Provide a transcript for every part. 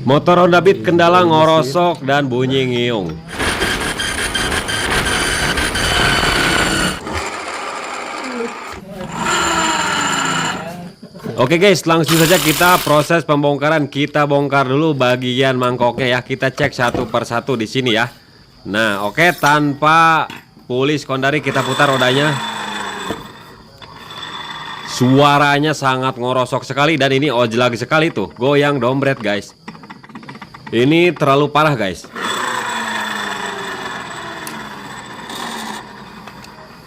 Motor Honda Beat kendala ngorosok dan bunyi ngiung. Oke guys, langsung saja kita proses pembongkaran. Kita bongkar dulu bagian mangkoknya ya. Kita cek satu persatu di sini ya. Nah, oke, tanpa puli sekondari kita putar rodanya. Suaranya sangat ngorosok sekali dan ini ojlak sekali tuh. Goyang dompet guys. Ini terlalu parah guys.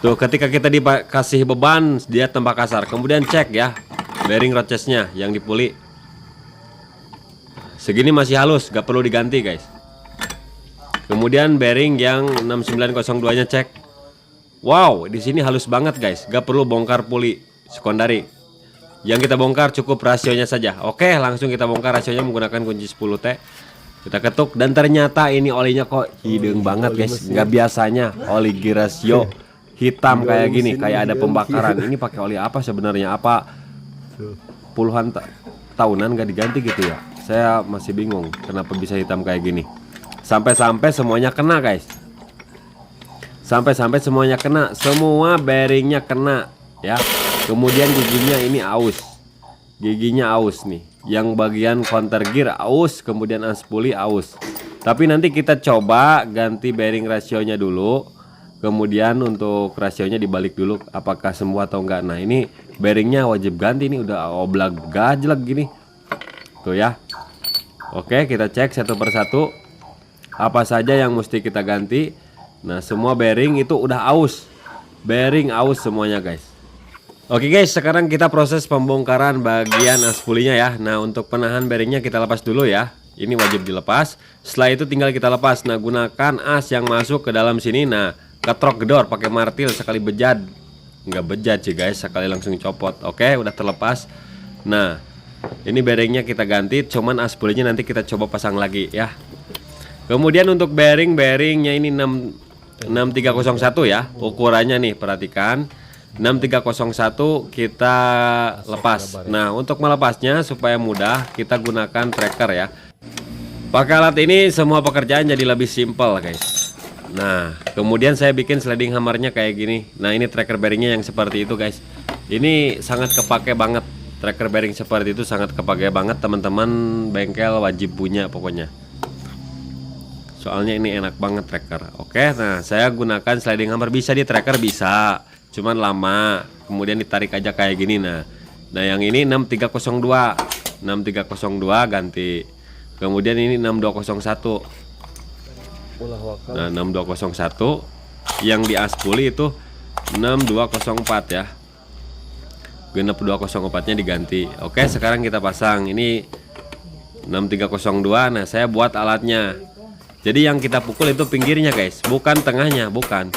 Tuh, ketika kita dikasih beban dia tambah kasar. Kemudian cek ya bearing rochesnya yang dipuli. Segini masih halus, gak perlu diganti guys. Kemudian bearing yang 6902 nya cek. Wow, di sini halus banget guys, gak perlu bongkar puli sekondari. Yang kita bongkar cukup rasionya saja. Oke, langsung kita bongkar rasionya menggunakan kunci 10T. Kita ketuk dan ternyata ini olinya kok hidung banget guys. Gak biasanya oli girasio hitam kayak gini, kayak ada pembakaran. Ini pakai oli apa sebenarnya? Apa puluhan tahunan gak diganti gitu ya? Saya masih bingung kenapa bisa hitam kayak gini. Sampai-sampai semuanya kena guys. Sampai-sampai semuanya kena. Semua bearingnya kena ya. Kemudian giginya ini aus. Giginya aus nih. Yang bagian counter gear aus. Kemudian aspuli aus. Tapi nanti kita coba ganti bearing rasionya dulu. Kemudian untuk rasionya dibalik dulu apakah semua atau enggak. Nah ini bearingnya wajib ganti, ini udah oblak gajlek gini. Tuh ya. Oke, kita cek satu persatu apa saja yang mesti kita ganti. Nah semua bearing itu udah aus. Bearing aus semuanya guys. Oke guys, sekarang kita proses pembongkaran bagian aspulinya ya. Nah untuk penahan bearingnya kita lepas dulu ya. Ini wajib dilepas. Setelah itu tinggal kita lepas. Nah gunakan as yang masuk ke dalam sini. Nah ketrok gedor pakai martil sekali bejat. Nggak bejat sih guys, sekali langsung copot. Oke, udah terlepas. Nah ini bearingnya kita ganti, cuman aspulinya nanti kita coba pasang lagi ya. Kemudian untuk bearingnya ini 6301 ya. Ukurannya nih perhatikan 6301 kita lepas. Nah untuk melepasnya supaya mudah kita gunakan tracker ya. Pakai alat ini semua pekerjaan jadi lebih simpel guys. Nah kemudian saya bikin sliding hammernya kayak gini. Nah ini tracker bearingnya yang seperti itu guys. Ini sangat kepake banget. Tracker bearing seperti itu sangat kepake banget. Teman-teman bengkel wajib punya pokoknya. Soalnya ini enak banget tracker. Oke, nah saya gunakan sliding hammer. Bisa di tracker bisa, cuman lama. Kemudian ditarik aja kayak gini. Nah yang ini 6302 ganti. Kemudian ini 6201. Nah 6201 yang di aspuli itu 6204 ya. Genep 204 nya diganti. Oke, sekarang kita pasang. Ini 6302. Nah saya buat alatnya. Jadi yang kita pukul itu pinggirnya guys, bukan tengahnya, bukan.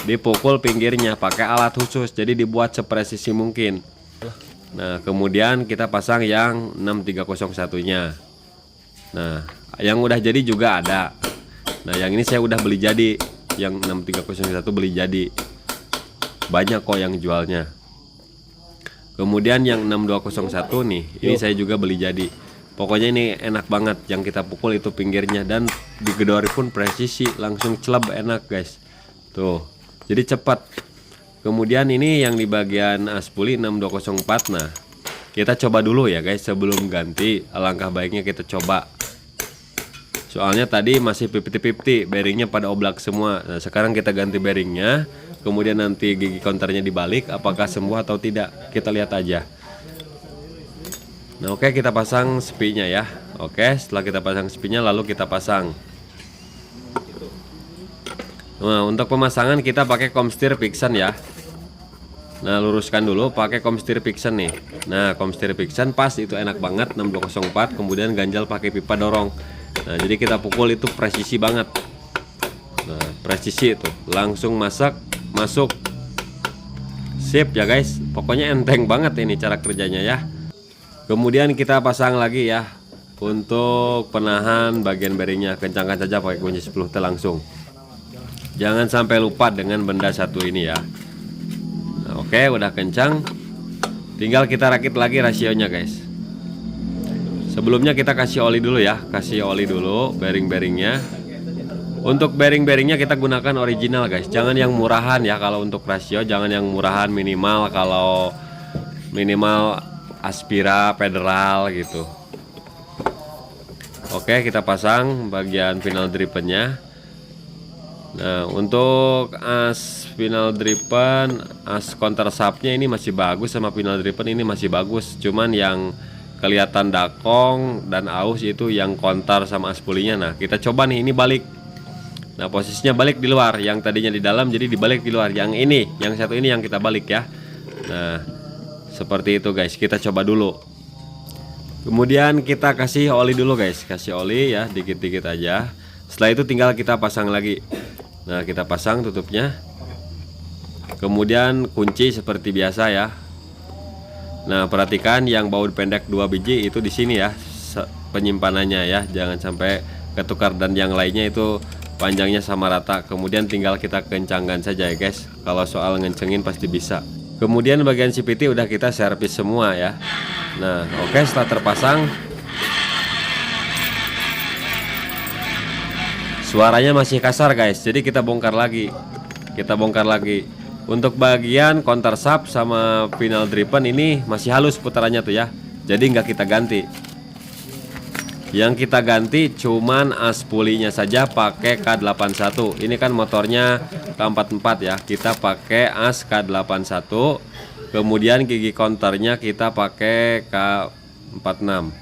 Dipukul pinggirnya pakai alat khusus. Jadi dibuat sepresisi mungkin. Nah kemudian kita pasang yang 6301 nya. Nah yang udah jadi juga ada. Nah yang ini saya udah beli jadi. Yang 6301 beli jadi. Banyak kok yang jualnya. Kemudian yang 6201 nih, ini saya juga beli jadi. Pokoknya ini enak banget. Yang kita pukul itu pinggirnya. Dan digedori pun presisi, langsung celeb, enak guys. Tuh, jadi cepat. Kemudian ini yang di bagian aspuli 6204. Nah kita coba dulu ya guys, sebelum ganti. Alangkah baiknya kita coba. Soalnya tadi masih 50-50, bearingnya pada oblak semua. Nah sekarang kita ganti bearingnya. Kemudian nanti gigi counternya dibalik, apakah sembuh atau tidak, kita lihat aja. Nah oke, kita pasang spinya ya. Oke, setelah kita pasang spinya lalu kita pasang. Nah untuk pemasangan kita pakai komstir Pixen ya. Nah luruskan dulu pakai komstir Pixen nih. Nah komstir Pixen pas, itu enak banget 6204. Kemudian ganjal pakai pipa dorong. Nah jadi kita pukul itu presisi banget. Nah presisi itu langsung masuk. Sip ya guys. Pokoknya enteng banget ini cara kerjanya ya. Kemudian kita pasang lagi ya. Untuk penahan bagian bearingnya, kencangkan saja pakai kunci 10T langsung. Jangan sampai lupa dengan benda satu ini ya. Nah, oke, udah kencang. Tinggal kita rakit lagi rasionya guys. Sebelumnya kita kasih oli dulu ya, kasih oli dulu bearing-bearingnya. Untuk bearing-bearingnya kita gunakan original guys, jangan yang murahan ya. Kalau untuk rasio jangan yang murahan, minimal kalau minimal Aspira Federal gitu. Oke, kita pasang bagian final drivennya. Nah, untuk as final driven, as counter subnya ini masih bagus, sama final driven ini masih bagus. Cuman yang kelihatan dakong dan aus itu yang kontar sama as pulinya. Nah, kita coba nih, ini balik. Nah, posisinya balik di luar, yang tadinya di dalam jadi dibalik di luar. Yang ini, yang satu ini yang kita balik ya. Nah, seperti itu guys, kita coba dulu. Kemudian kita kasih oli dulu guys, kasih oli ya, dikit-dikit aja. Setelah itu tinggal kita pasang lagi. Nah, kita pasang tutupnya. Kemudian kunci seperti biasa ya. Nah, perhatikan yang baut pendek 2 biji itu di sini ya, penyimpanannya ya, jangan sampai ketukar, dan yang lainnya itu panjangnya sama rata. Kemudian tinggal kita kencangkan saja ya guys. Kalau soal ngencengin pasti bisa. Kemudian bagian CVT udah kita servis semua ya. Nah, oke, setelah terpasang suaranya masih kasar guys, jadi kita bongkar lagi. Untuk bagian counter sub sama final driven ini masih halus putarannya tuh ya, jadi nggak kita ganti. Yang kita ganti cuman as pulinya saja pakai K81. Ini kan motornya K44 ya, kita pakai as K81. Kemudian gigi counternya kita pakai K46.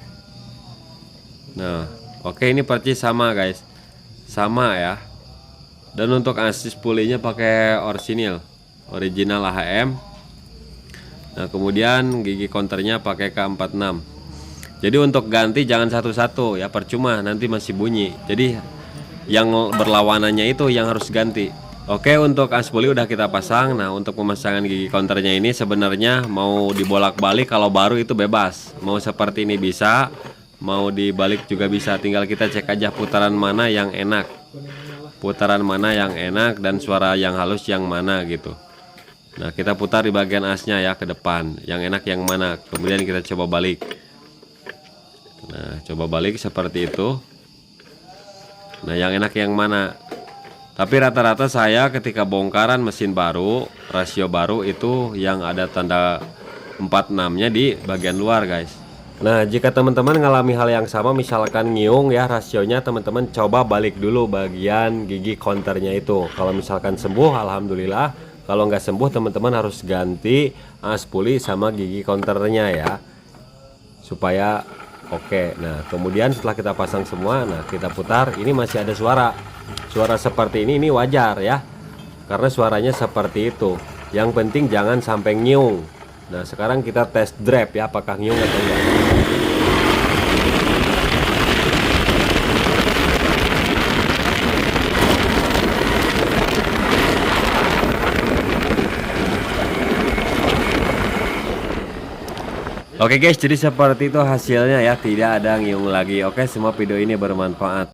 Nah, oke, ini percis sama guys, sama ya. Dan untuk asis pulinya pakai original AHM. Nah, kemudian gigi counternya pakai K46. Jadi untuk ganti jangan satu-satu ya, percuma nanti masih bunyi. Jadi yang berlawanannya itu yang harus ganti. Oke, untuk as puli udah kita pasang. Nah, untuk pemasangan gigi counternya ini sebenarnya mau dibolak-balik, kalau baru itu bebas. Mau seperti ini bisa, mau dibalik juga bisa. Tinggal kita cek aja putaran mana yang enak. Dan suara yang halus yang mana gitu. Nah, kita putar di bagian asnya ya, ke depan. Yang enak yang mana. Kemudian kita coba balik. Nah, coba balik seperti itu. Nah, yang enak yang mana. Tapi rata-rata saya ketika bongkaran mesin baru, rasio baru itu yang ada tanda 46-nya di bagian luar guys. Nah, jika teman-teman ngalami hal yang sama, misalkan ngiung ya rasionya, teman-teman coba balik dulu bagian gigi counternya itu. Kalau misalkan sembuh, alhamdulillah. Kalau nggak sembuh, teman-teman harus ganti as puli sama gigi counternya ya, supaya oke. Nah, kemudian setelah kita pasang semua, nah kita putar. Ini masih ada suara seperti ini wajar ya, karena suaranya seperti itu. Yang penting jangan sampai nyiung. Nah, sekarang kita test drive ya, apakah nyiung atau enggak. Oke guys, jadi seperti itu hasilnya ya, tidak ada ngiung lagi. Oke, semua video ini bermanfaat.